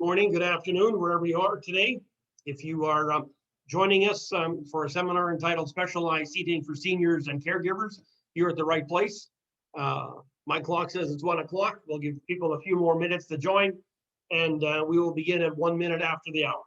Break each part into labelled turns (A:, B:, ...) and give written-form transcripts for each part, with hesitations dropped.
A: morning, good afternoon, wherever you are today. If you are joining us for a seminar entitled Specialized Seating for Seniors and Caregivers, you're at the right place. My clock says it's 1 o'clock. We'll give people a few more minutes to join, and we will begin at 1 minute after the hour.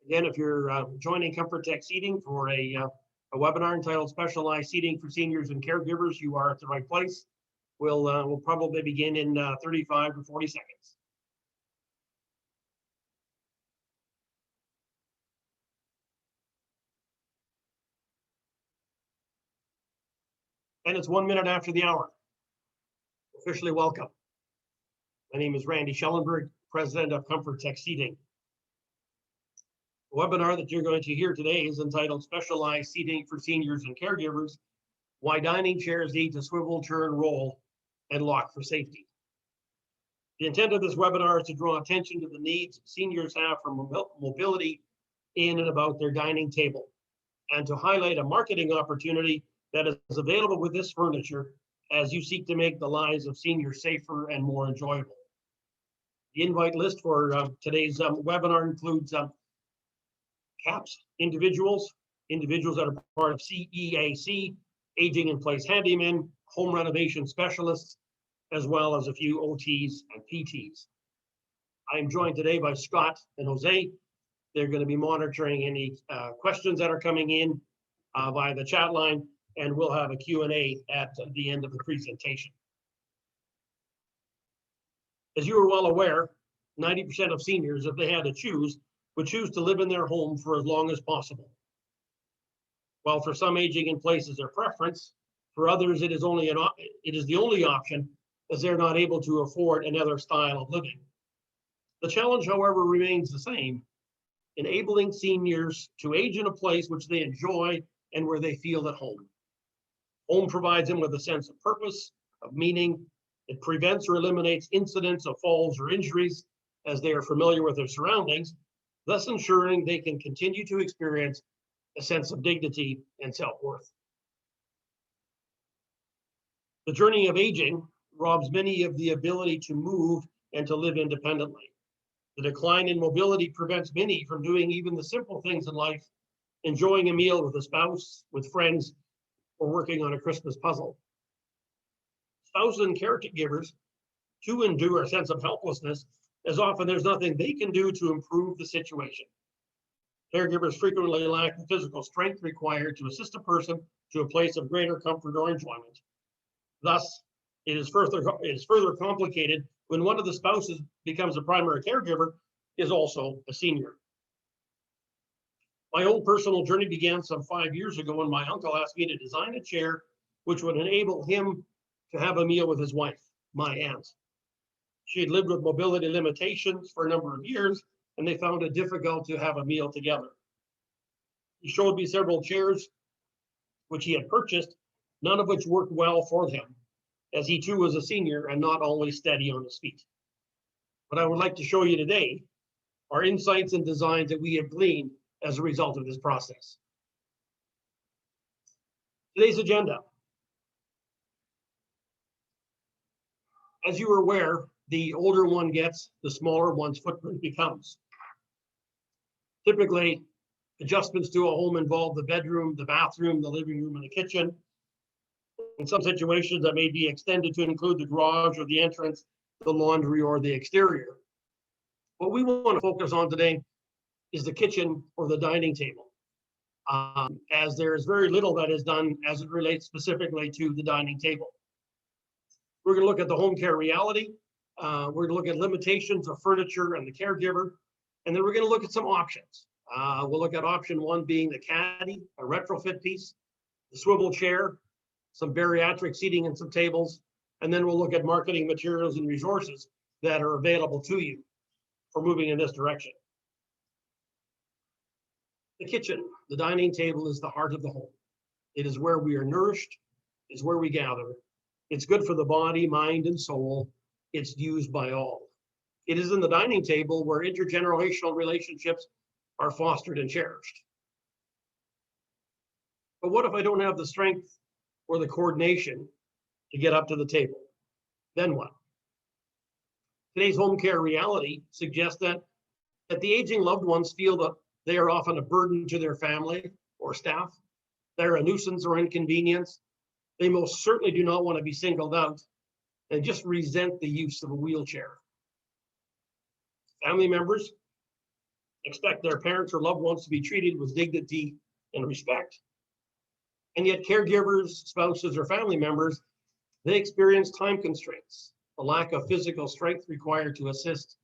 A: Again, if you're joining Comfort Tech Seating for a webinar entitled Specialized Seating for Seniors and Caregivers, you are at the right place. We'll probably begin in 35 to 40 seconds. And it's 1 minute after the hour. Officially welcome. My name is Randy Schellenberg, President of Comfort Tech Seating. The webinar that you're going to hear today is entitled Specialized Seating for Seniors and Caregivers, Why Dining Chairs Need to Swivel, Turn, Roll, and Lock for Safety. The intent of this webinar is to draw attention to the needs seniors have for mobility in and about their dining table, and to highlight a marketing opportunity that is available with this furniture as you seek to make the lives of seniors safer and more enjoyable. The invite list for today's webinar includes CAPS individuals that are part of CEAC, aging in place handymen, home renovation specialists, as well as a few OTs and PTs. I am joined today by Scott and Jose. They're going to be monitoring any questions that are coming in via the chat line, and we'll have a Q&A at the end of the presentation. As you are well aware, 90% of seniors, if they had to choose, would choose to live in their home for as long as possible. While for some, aging in place is their preference, for others it is the only option, as they're not able to afford another style of living. The challenge, however, remains the same: enabling seniors to age in a place which they enjoy and where they feel at home. Home provides them with a sense of purpose, of meaning. It prevents or eliminates incidents of falls or injuries as they are familiar with their surroundings, thus ensuring they can continue to experience a sense of dignity and self-worth. The journey of aging robs many of the ability to move and to live independently. The decline in mobility prevents many from doing even the simple things in life, enjoying a meal with a spouse, with friends, or working on a Christmas puzzle. Spouses and caregivers too endure a sense of helplessness, as often there's nothing they can do to improve the situation. Caregivers frequently lack the physical strength required to assist a person to a place of greater comfort or enjoyment. Thus, it is further complicated when one of the spouses becomes a primary caregiver, is also a senior. My own personal journey began some 5 years ago when my uncle asked me to design a chair which would enable him to have a meal with his wife, my aunt. She had lived with mobility limitations for a number of years, and they found it difficult to have a meal together. He showed me several chairs which he had purchased, none of which worked well for him, as he too was a senior and not always steady on his feet. What I would like to show you today are insights and designs that we have gleaned as a result of this process. Today's agenda. As you are aware, the older one gets, the smaller one's footprint becomes. Typically, adjustments to a home involve the bedroom, the bathroom, the living room, and the kitchen. In some situations, that may be extended to include the garage or the entrance, the laundry, or the exterior. What we want to focus on today is the kitchen or the dining table, as there is very little that is done as it relates specifically to the dining table. We're going to look at the home care reality. We're going to look at limitations of furniture and the caregiver, and then we're going to look at some options. We'll look at option one being the Caddie, a retrofit piece, the swivel chair, some bariatric seating and some tables, and then we'll look at marketing materials and resources that are available to you for moving in this direction. The kitchen, the dining table, is the heart of the home. It is where we are nourished. It's where we gather. It's good for the body, mind, and soul. It's used by all. It is in the dining table where intergenerational relationships are fostered and cherished. But what if I don't have the strength or the coordination to get up to the table? Then what? Today's home care reality suggests that the aging loved ones feel that they are often a burden to their family or staff. They're a nuisance or inconvenience. They most certainly do not want to be singled out and just resent the use of a wheelchair. Family members expect their parents or loved ones to be treated with dignity and respect. And yet caregivers, spouses, or family members, they experience time constraints, a lack of physical strength required to assist.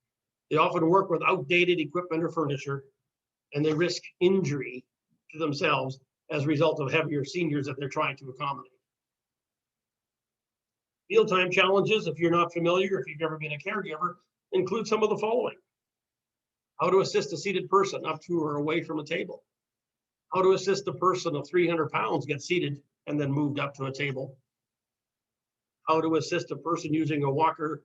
A: They often work with outdated equipment or furniture, and they risk injury to themselves as a result of heavier seniors that they're trying to accommodate. Mealtime challenges, if you're not familiar, if you've never been a caregiver, include some of the following. How to assist a seated person up to or away from a table. How to assist a person of 300 pounds get seated and then moved up to a table. How to assist a person using a walker,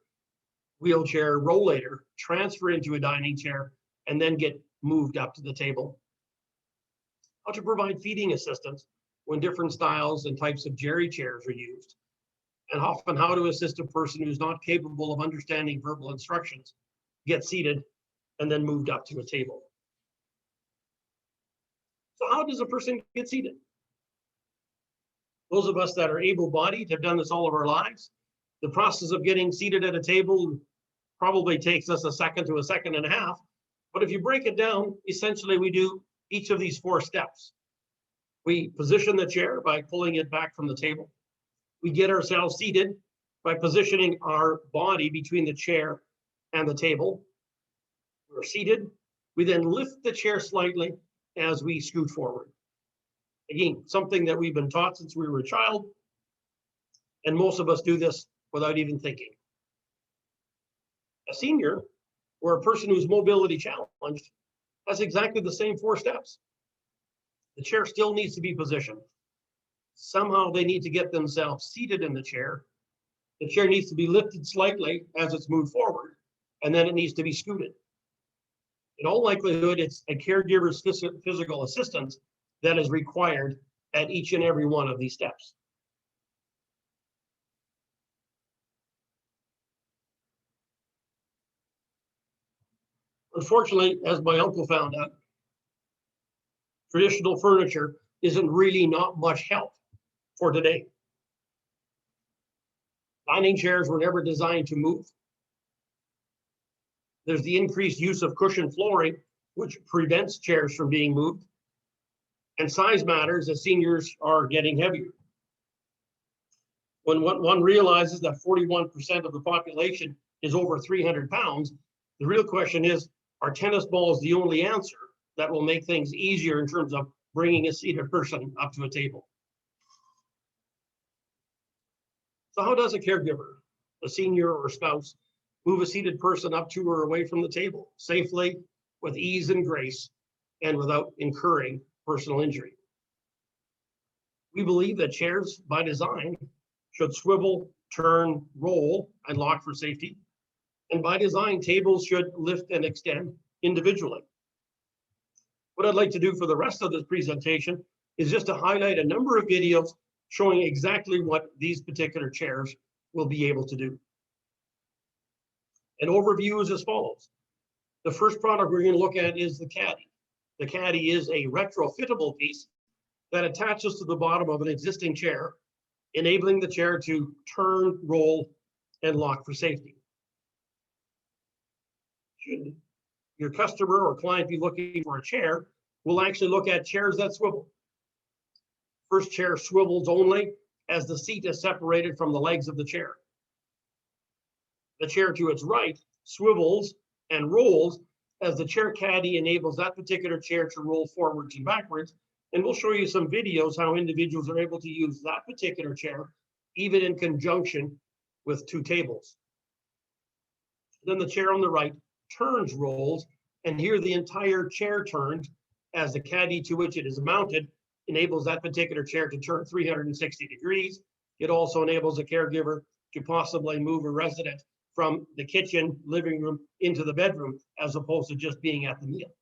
A: wheelchair, rollator, transfer into a dining chair, and then get moved up to the table. How to provide feeding assistance when different styles and types of jerry chairs are used. And often how to assist a person who's not capable of understanding verbal instructions, get seated, and then moved up to a table. So how does a person get seated? Those of us that are able-bodied have done this all of our lives. The process of getting seated at a table probably takes us a second to a second and a half. But if you break it down, essentially we do each of these 4 steps. We position the chair by pulling it back from the table. We get ourselves seated by positioning our body between the chair and the table. We're seated. We then lift the chair slightly as we scoot forward. Again, something that we've been taught since we were a child, and most of us do this without even thinking. A senior or a person who's mobility challenged has exactly the same 4 steps. The chair still needs to be positioned. Somehow they need to get themselves seated in the chair. The chair needs to be lifted slightly as it's moved forward, and then it needs to be scooted. In all likelihood, it's a caregiver's physical assistance that is required at each and every one of these steps. Unfortunately, as my uncle found out, traditional furniture isn't really not much help for today. Dining chairs were never designed to move. There's the increased use of cushioned flooring, which prevents chairs from being moved. And size matters as seniors are getting heavier. When one realizes that 41% of the population is over 300 pounds, the real question is, are tennis balls the only answer that will make things easier in terms of bringing a seated person up to a table? So how does a caregiver, a senior or a spouse, move a seated person up to or away from the table safely, with ease and grace, and without incurring personal injury? We believe that chairs by design should swivel, turn, roll, and lock for safety. And by design, tables should lift and extend individually. What I'd like to do for the rest of this presentation is just to highlight a number of videos showing exactly what these particular chairs will be able to do. An overview is as follows. The first product we're going to look at is the Caddie. The Caddie is a retrofittable piece that attaches to the bottom of an existing chair, enabling the chair to turn, roll, and lock for safety. Should your customer or client be looking for a chair, we'll actually look at chairs that swivel. First chair swivels only as the seat is separated from the legs of the chair. The chair to its right swivels and rolls as the chair Caddie enables that particular chair to roll forwards and backwards. And we'll show you some videos how individuals are able to use that particular chair, even in conjunction with 2 tables. Then the chair on the right turns, rolls, and here the entire chair turns as the Caddie to which it is mounted enables that particular chair to turn 360 degrees. It also enables a caregiver to possibly move a resident from the kitchen, living room into the bedroom, as opposed to just being at the meal.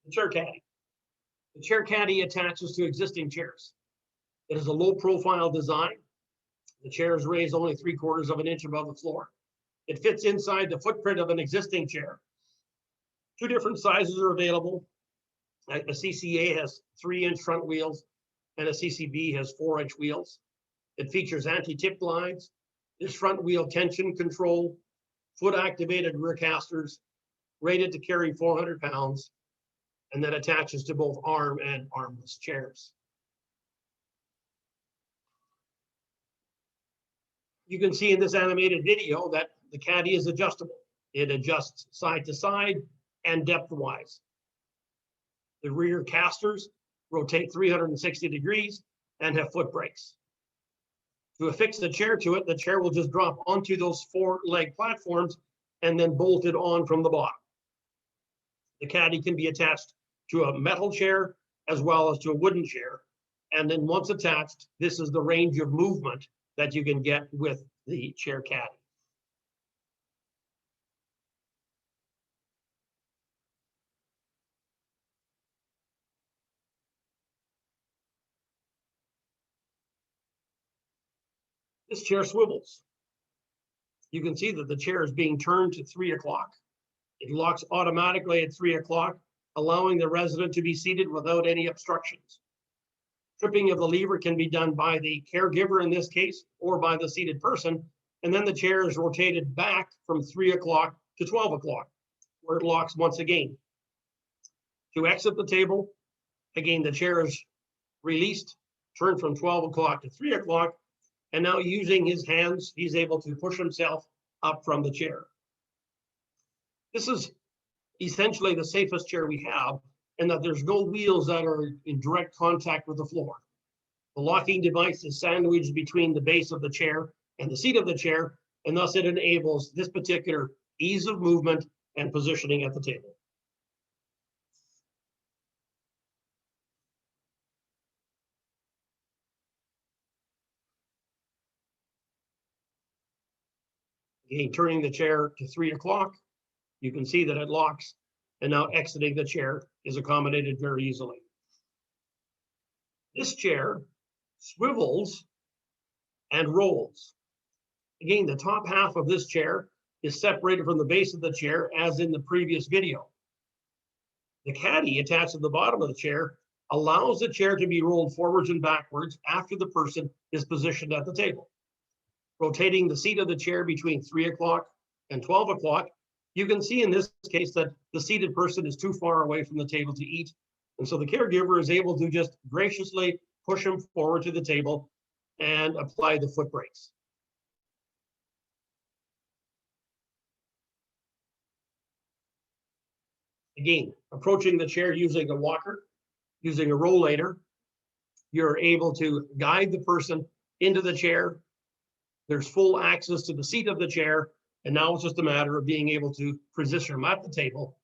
A: The chair caddy. The chair caddy attaches to existing chairs. It is a low profile design. The chair is raised only 3/4 of an inch above the floor. It fits inside the footprint of an existing chair. Two different sizes are available. A CCA has 3-inch front wheels and a CCB has 4-inch wheels. It features anti-tip glides, this front wheel tension control, foot activated rear casters, rated to carry 400 pounds, and that attaches to both arm and armless chairs. You can see in this animated video that the Caddie is adjustable. It adjusts side to side and depth-wise. The rear casters rotate 360 degrees and have foot brakes. To affix the chair to it, the chair will just drop onto those 4-leg platforms and then bolted on from the bottom. The Caddie can be attached to a metal chair as well as to a wooden chair. And then once attached, this is the range of movement that you can get with the chair Caddie. This chair swivels. You can see that the chair is being turned to 3 o'clock. It locks automatically at 3 o'clock, allowing the resident to be seated without any obstructions. Tripping of the lever can be done by the caregiver in this case, or by the seated person, and then the chair is rotated back from 3 o'clock to 12 o'clock, where it locks once again. To exit the table, again, the chair is released, turned from 12 o'clock to 3 o'clock, and now using his hands, he's able to push himself up from the chair. This is essentially the safest chair we have, in that there's no wheels that are in direct contact with the floor. The locking device is sandwiched between the base of the chair and the seat of the chair, and thus it enables this particular ease of movement and positioning at the table. Again, turning the chair to 3 o'clock, you can see that it locks, and now exiting the chair is accommodated very easily. This chair swivels and rolls. Again, the top half of this chair is separated from the base of the chair, as in the previous video. The Caddie attached to the bottom of the chair allows the chair to be rolled forwards and backwards after the person is positioned at the table. Rotating the seat of the chair between 3 o'clock and 12 o'clock, you can see in this case that the seated person is too far away from the table to eat. And so the caregiver is able to just graciously push him forward to the table and apply the foot brakes. Again, approaching the chair using a walker, using a rollator, you're able to guide the person into the chair. There's full access to the seat of the chair, and now it's just a matter of being able to position them at the table.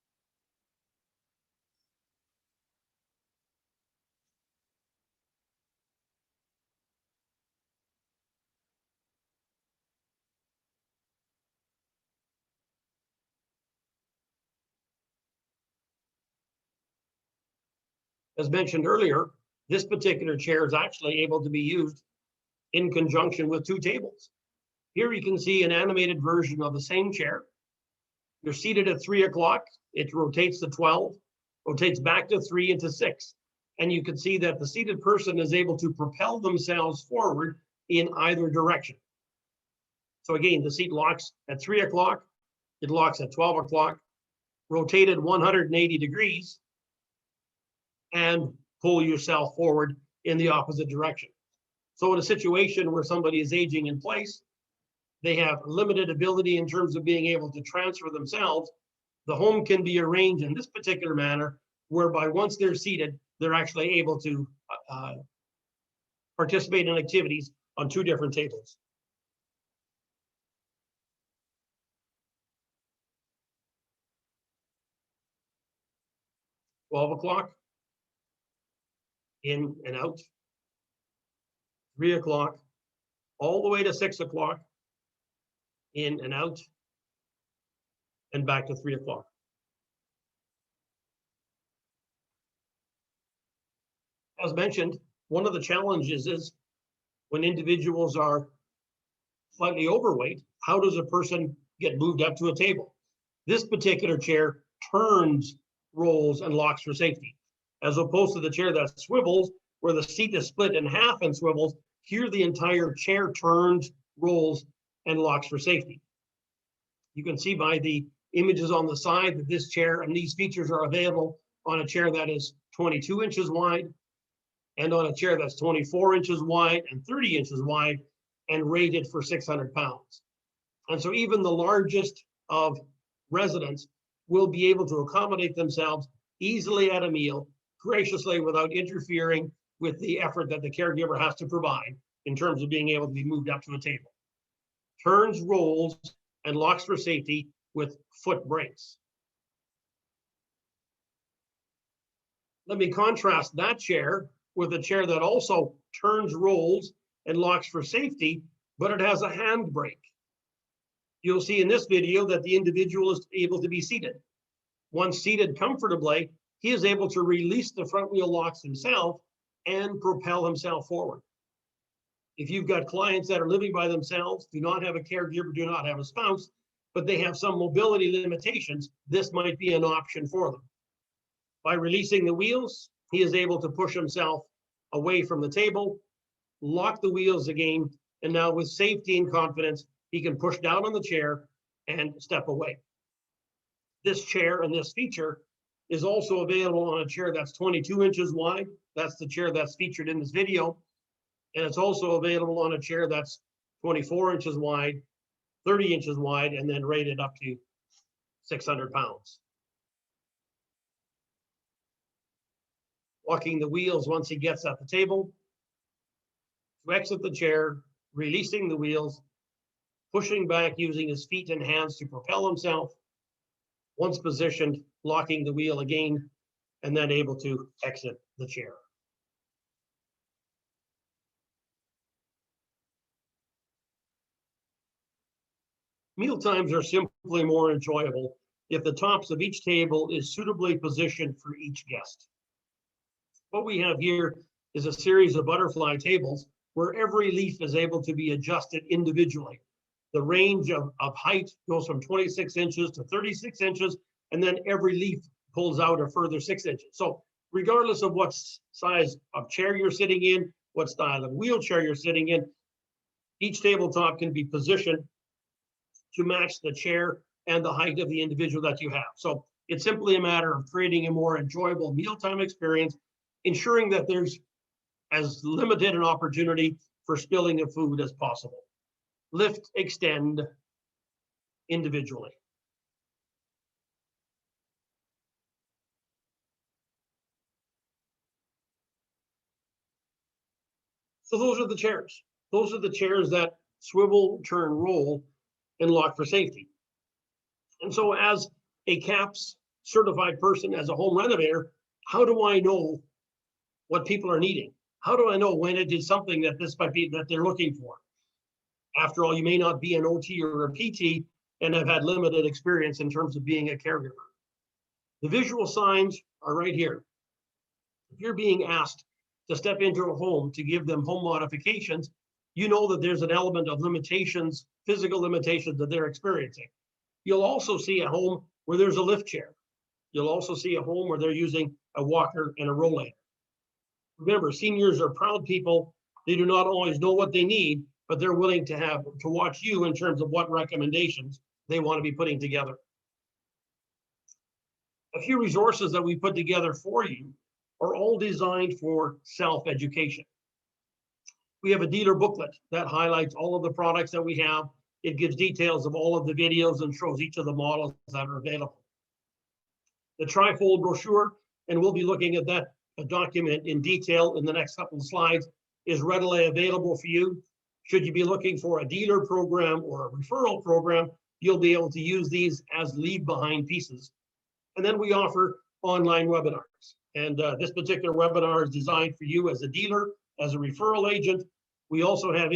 A: As mentioned earlier, this particular chair is actually able to be used in conjunction with 2 tables. Here you can see an animated version of the same chair. You're seated at 3 o'clock, it rotates to 12, rotates back to 3 and to 6. And you can see that the seated person is able to propel themselves forward in either direction. So again, the seat locks at 3 o'clock, it locks at 12 o'clock, rotated 180 degrees, and pull yourself forward in the opposite direction. So in a situation where somebody is aging in place, they have limited ability in terms of being able to transfer themselves, the home can be arranged in this particular manner, whereby once they're seated, they're actually able to participate in activities on 2 different tables. $12 o'clock, in and out, 3 o'clock, all the way to 6 o'clock, in and out, and back to 3 o'clock. As mentioned, one of the challenges is when individuals are slightly overweight, how does a person get moved up to a table? This particular chair turns, rolls, and locks for safety, as opposed to the chair that swivels, where the seat is split in half and swivels. Here, the entire chair turns, rolls, and locks for safety. You can see by the images on the side that this chair and these features are available on a chair that is 22 inches wide, and on a chair that's 24 inches wide and 30 inches wide, and rated for 600 pounds. And so even the largest of residents will be able to accommodate themselves easily at a meal, graciously, without interfering with the effort that the caregiver has to provide in terms of being able to be moved up to a table. Turns, rolls, and locks for safety with foot brakes. Let me contrast that chair with a chair that also turns, rolls, and locks for safety, but it has a handbrake. You'll see in this video that the individual is able to be seated. Once seated comfortably, he is able to release the front wheel locks himself and propel himself forward. If you've got clients that are living by themselves, do not have a caregiver, do not have a spouse, but they have some mobility limitations, this might be an option for them. By releasing the wheels, he is able to push himself away from the table, lock the wheels again, and now with safety and confidence, he can push down on the chair and step away. This chair and this feature is also available on a chair that's 22 inches wide. That's the chair that's featured in this video. And it's also available on a chair that's 24 inches wide, 30 inches wide, and then rated up to 600 pounds. Locking the wheels once he gets at the table, to exit the chair, releasing the wheels, pushing back using his feet and hands to propel himself. Once positioned, locking the wheel again, and then able to exit the chair. Meal times are simply more enjoyable if the tops of each table is suitably positioned for each guest. What we have here is a series of butterfly tables where every leaf is able to be adjusted individually. The range of height goes from 26 inches to 36 inches, and then every leaf pulls out a further 6 inches. So regardless of what size of chair you're sitting in, what style of wheelchair you're sitting in, each tabletop can be positioned to match the chair and the height of the individual that you have. So it's simply a matter of creating a more enjoyable mealtime experience, ensuring that there's as limited an opportunity for spilling of food as possible. Lift, extend individually. So those are the chairs. Those are the chairs that swivel, turn, roll, and lock for safety. And so as a CAPS certified person, as a home renovator, how do I know what people are needing? How do I know when it is something that this might be that they're looking for? After all, you may not be an OT or a PT and have had limited experience in terms of being a caregiver. The visual signs are right here. If you're being asked to step into a home to give them home modifications, you know that there's an element of limitations, physical limitations that they're experiencing. You'll also see a home where there's a lift chair. You'll also see a home where they're using a walker and a rollator. Remember, seniors are proud people. They do not always know what they need, but they're willing to watch you in terms of what recommendations they want to be putting together. A few resources that we put together for you are all designed for self-education. We have a dealer booklet that highlights all of the products that we have. It gives details of all of the videos and shows each of the models that are available. The trifold brochure, and we'll be looking at that document in detail in the next couple of slides, is readily available for you. Should you be looking for a dealer program or a referral program, you'll be able to use these as leave behind pieces. And then we offer online webinars. And this particular webinar is designed for you as a dealer, as a referral agent. We also have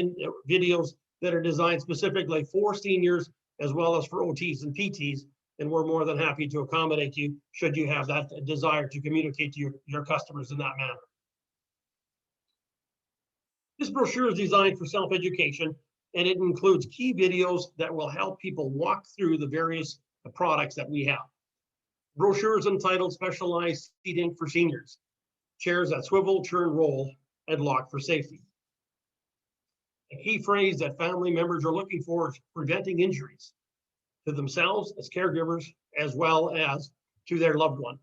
A: videos that are designed specifically for seniors, as well as for OTs and PTs. And we're more than happy to accommodate you should you have that desire to communicate to your customers in that manner. This brochure is designed for self-education, and it includes key videos that will help people walk through the various products that we have. Brochures entitled Specialized Seating for Seniors, Chairs that Swivel, Turn, Roll, and Lock for Safety. A key phrase that family members are looking for is preventing injuries to themselves as caregivers, as well as to their loved one.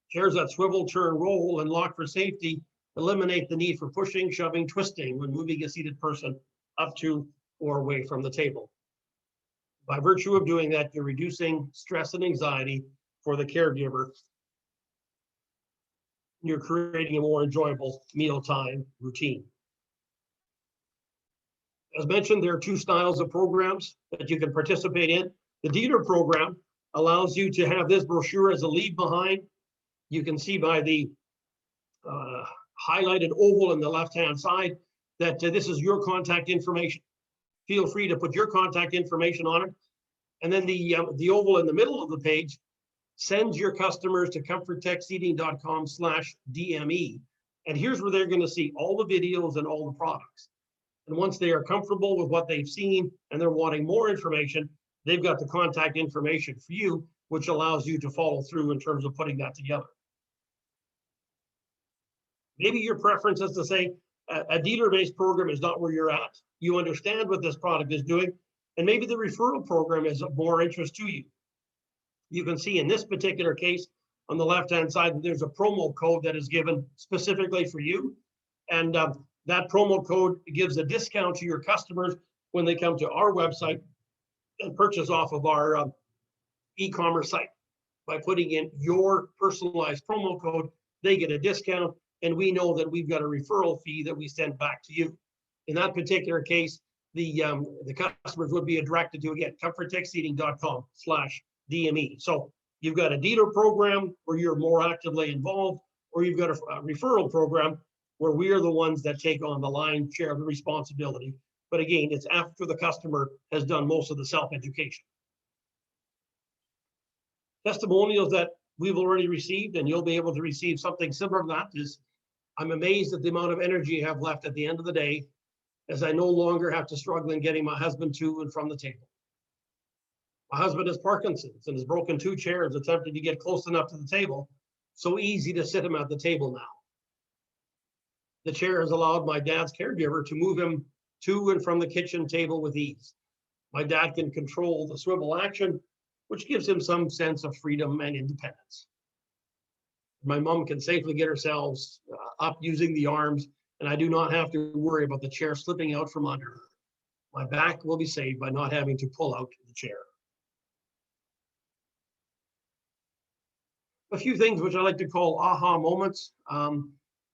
A: Chairs that swivel, turn, roll, and lock for safety eliminate the need for pushing, shoving, twisting when moving a seated person up to or away from the table. By virtue of doing that, you're reducing stress and anxiety for the caregiver. You're creating a more enjoyable mealtime routine. As mentioned, there are two styles of programs that you can participate in. The dealer program allows you to have this brochure as a leave behind. You can see by the highlighted oval on the left-hand side that this is your contact information. Feel free to put your contact information on it. And then the oval in the middle of the page sends your customers to comforttechseating.com/DME. And here's where they're going to see all the videos and all the products. And once they are comfortable with what they've seen and they're wanting more information, they've got the contact information for you, which allows you to follow through in terms of putting that together. Maybe your preference is to say a dealer-based program is not where you're at. You understand what this product is doing, and maybe the referral program is of more interest to you. You can see in this particular case on the left-hand side that there's a promo code that is given specifically for you. And that promo code gives a discount to your customers when they come to our website and purchase off of our e-commerce site. By putting in your personalized promo code, they get a discount, and we know that we've got a referral fee that we send back to you. In that particular case, the customers would be directed to, again, comforttechseating.com/DME. So you've got a dealer program where you're more actively involved, or you've got a referral program where we are the ones that take on the lion's share of the responsibility. But again, it's after the customer has done most of the self-education. Testimonials that we've already received, and you'll be able to receive something similar to that, is I'm amazed at the amount of energy I have left at the end of the day, as I no longer have to struggle in getting my husband to and from the table. My husband has Parkinson's and has broken 2 chairs attempting to get close enough to the table. So easy to sit him at the table now. The chair has allowed my dad's caregiver to move him to and from the kitchen table with ease. My dad can control the swivel action, which gives him some sense of freedom and independence. My mom can safely get herself up using the arms, and I do not have to worry about the chair slipping out from under her. My back will be saved by not having to pull out the chair. A few things which I like to call aha moments,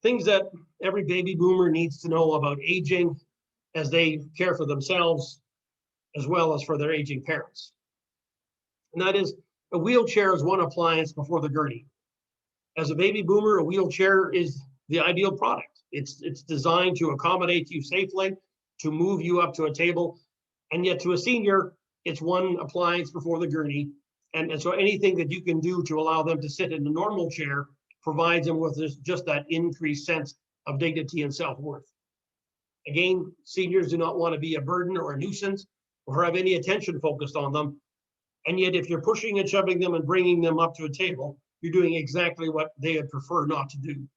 A: things that every baby boomer needs to know about aging as they care for themselves, as well as for their aging parents. And that is, a wheelchair is one appliance before the gurney. As a baby boomer, a wheelchair is the ideal product. It's designed to accommodate you safely, to move you up to a table, and yet to a senior, it's one appliance before the gurney. And so anything that you can do to allow them to sit in a normal chair provides them with just that increased sense of dignity and self-worth. Again, seniors do not want to be a burden or a nuisance or have any attention focused on them. And yet if you're pushing and shoving them and bringing them up to a table, you're doing exactly what they would prefer not to do.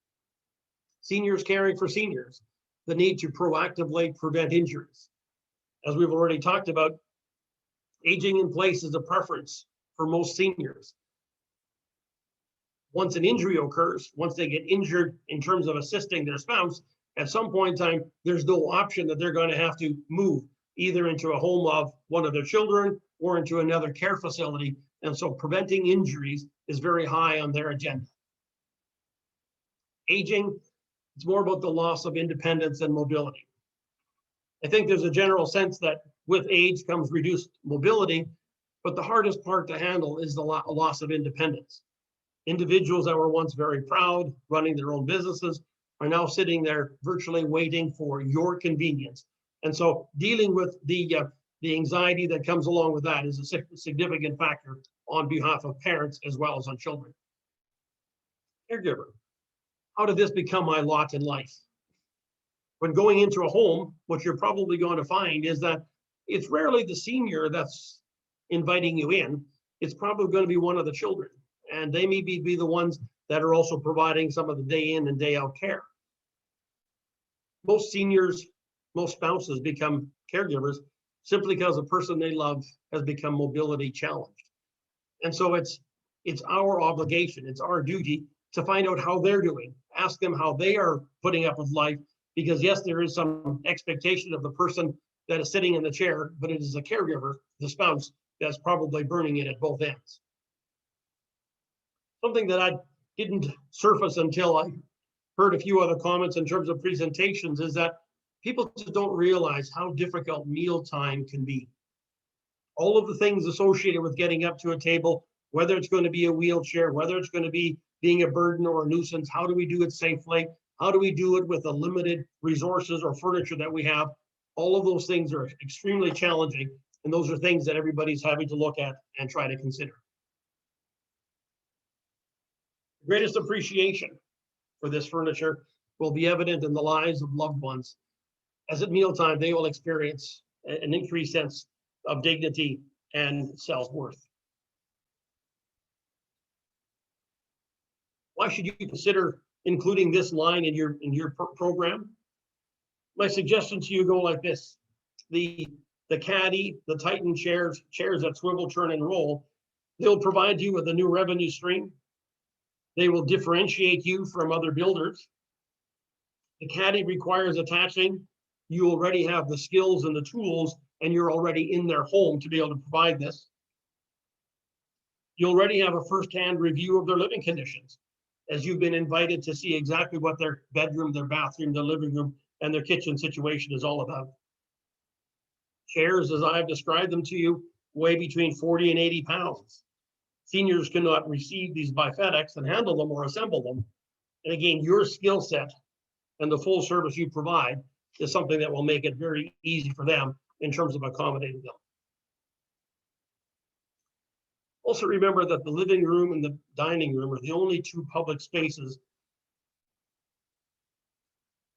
A: Seniors caring for seniors, the need to proactively prevent injuries. As we've already talked about, aging in place is a preference for most seniors. Once an injury occurs, once they get injured in terms of assisting their spouse, at some point in time, there's no option that they're going to have to move either into a home of one of their children or into another care facility. And so preventing injuries is very high on their agenda. Aging, it's more about the loss of independence and mobility. I think there's a general sense that with age comes reduced mobility, but the hardest part to handle is the loss of independence. Individuals that were once very proud, running their own businesses, are now sitting there virtually waiting for your convenience. And so dealing with the anxiety that comes along with that is a significant factor on behalf of parents as well as on children. Caregiver, how did this become my lot in life? When going into a home, what you're probably going to find is that it's rarely the senior that's inviting you in. It's probably going to be one of the children, and they may be the ones that are also providing some of the day in and day out care. Most seniors, most spouses become caregivers simply because the person they love has become mobility challenged. And so it's our obligation, it's our duty to find out how they're doing, ask them how they are putting up with life, because yes, there is some expectation of the person that is sitting in the chair, but it is a caregiver, the spouse, that's probably burning it at both ends. Something that I didn't surface until I heard a few other comments in terms of presentations is that people just don't realize how difficult mealtime can be. All of the things associated with getting up to a table, whether it's going to be a wheelchair, whether it's going to be being a burden or a nuisance, how do we do it safely? How do we do it with the limited resources or furniture that we have? All of those things are extremely challenging, and those are things that everybody's having to look at and try to consider. The greatest appreciation for this furniture will be evident in the lives of loved ones, as at mealtime they will experience an increased sense of dignity and self-worth. Why should you consider including this line in your program? My suggestion to you go like this: the Caddie, the Titan chairs that swivel, turn, and roll, they'll provide you with a new revenue stream. They will differentiate you from other builders. The Caddie requires attaching. You already have the skills and the tools, and you're already in their home to be able to provide this. You already have a firsthand review of their living conditions, as you've been invited to see exactly what their bedroom, their bathroom, their living room, and their kitchen situation is all about. Chairs, as I've described them to you, weigh between 40 and 80 pounds. Seniors cannot receive these by FedEx and handle them or assemble them. And again, your skill set and the full service you provide is something that will make it very easy for them in terms of accommodating them. Also remember that the living room and the dining room are the only two public spaces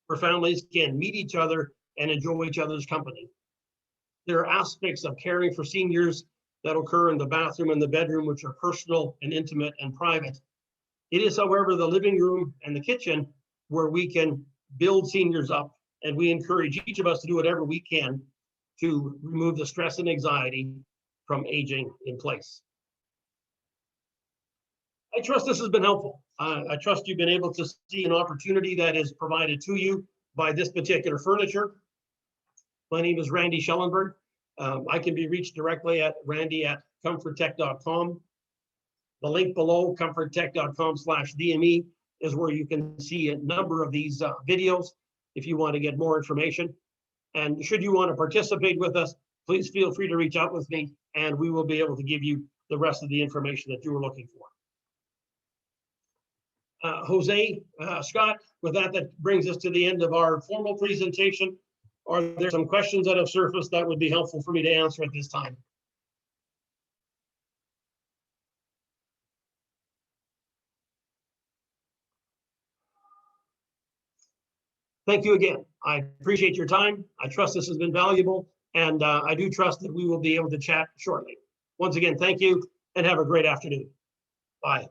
A: where families can meet each other and enjoy each other's company. There are aspects of caring for seniors that occur in the bathroom and the bedroom, which are personal and intimate and private. It is, however, the living room and the kitchen where we can build seniors up, and we encourage each of us to do whatever we can to remove the stress and anxiety from aging in place. I trust this has been helpful. I trust you've been able to see an opportunity that is provided to you by this particular furniture. My name is Randy Schellenberg. I can be reached directly at randy@comforttech.com. The link below, comforttech.com/DME, is where you can see a number of these videos if you want to get more information. And should you want to participate with us, please feel free to reach out with me, and we will be able to give you the rest of the information that you were looking for. Jose, Scott, with that brings us to the end of our formal presentation. Are there some questions that have surfaced that would be helpful for me to answer at this time? Thank you again. I appreciate your time. I trust this has been valuable, and I do trust that we will be able to chat shortly. Once again, thank you, and have a great afternoon. Bye.